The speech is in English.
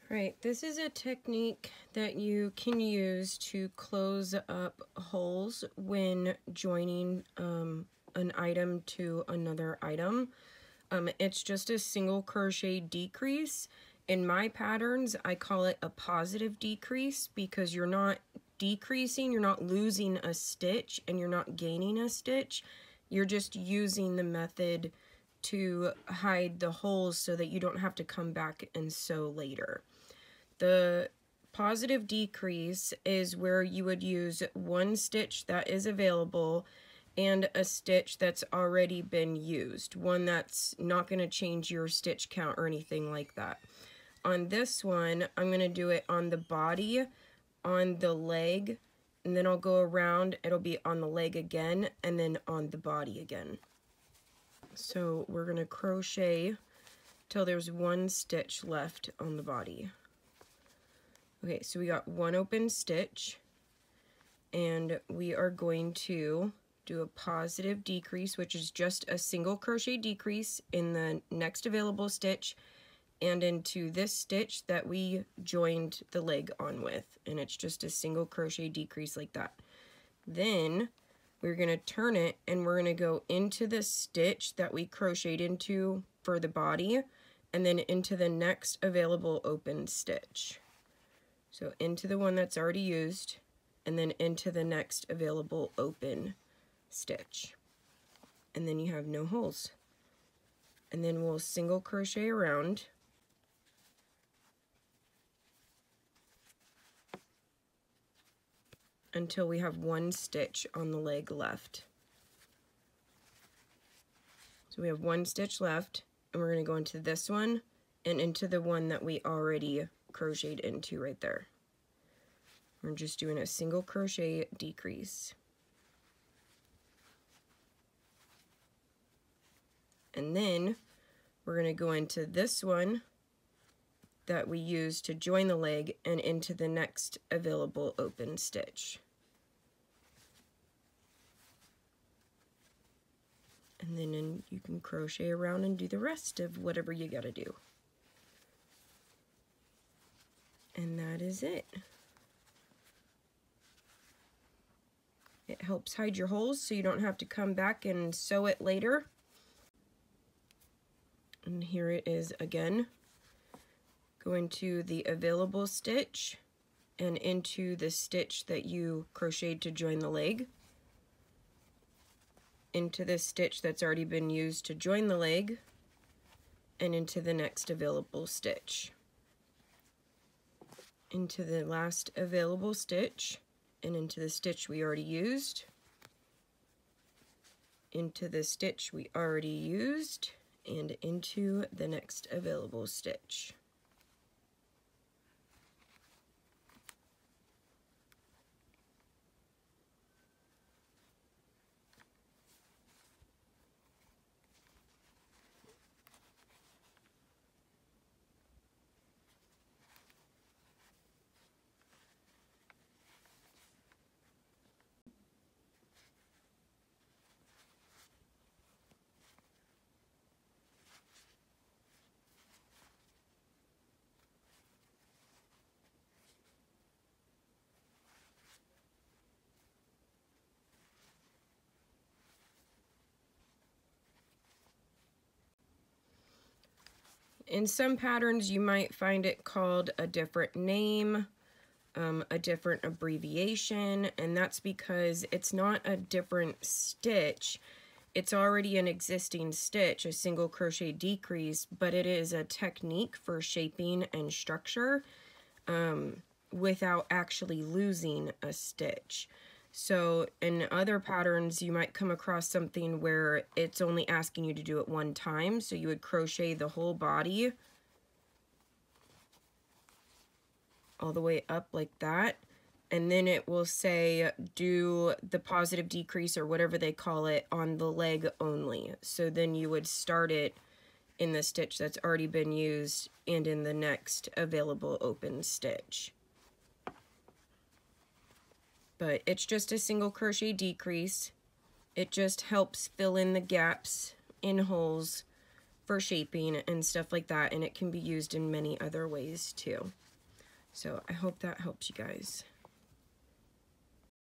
Right, this is a technique that you can use to close up holes when joining an item to another item. It's just a single crochet decrease. In my patterns, I call it a positive decrease because you're not decreasing, you're not losing a stitch, and you're not gaining a stitch. You're just using the method to hide the holes so that you don't have to come back and sew later. The positive decrease is where you would use one stitch that is available and a stitch that's already been used, one that's not going to change your stitch count or anything like that. On this one, I'm going to do it on the body, on the leg, and then I'll go around, it'll be on the leg again, and then on the body again. So we're going to crochet till there's one stitch left on the body. Okay, so we got one open stitch, and we are going to do a positive decrease, which is just a single crochet decrease in the next available stitch and into this stitch that we joined the leg on with, and it's just a single crochet decrease like that. Then we're going to turn it and we're going to go into the stitch that we crocheted into for the body and then into the next available open stitch. So into the one that's already used, and then into the next available open stitch. And then you have no holes. And then we'll single crochet around. Until we have one stitch on the leg left. So we have one stitch left, and we're going to go into this one and into the one that we already crocheted into right there. We're just doing a single crochet decrease. And then we're going to go into this one that we used to join the leg and into the next available open stitch. And then you can crochet around and do the rest of whatever you gotta do. And that is it. It helps hide your holes so you don't have to come back and sew it later. And here it is again. Go into the available stitch and into the stitch that you crocheted to join the leg. Into this stitch that's already been used to join the leg, and into the next available stitch. Into the last available stitch, and into the stitch we already used, into the stitch we already used, and into the next available stitch. In some patterns you might find it called a different name, a different abbreviation, and that's because it's not a different stitch. It's already an existing stitch, a single crochet decrease, but it is a technique for shaping and structure without actually losing a stitch. So in other patterns, you might come across something where it's only asking you to do it one time. So you would crochet the whole body all the way up like that. And then it will say, do the positive decrease or whatever they call it on the leg only. So then you would start it in the stitch that's already been used and in the next available open stitch. But it's just a single crochet decrease. It just helps fill in the gaps in holes for shaping and stuff like that, and it can be used in many other ways too. So I hope that helps you guys.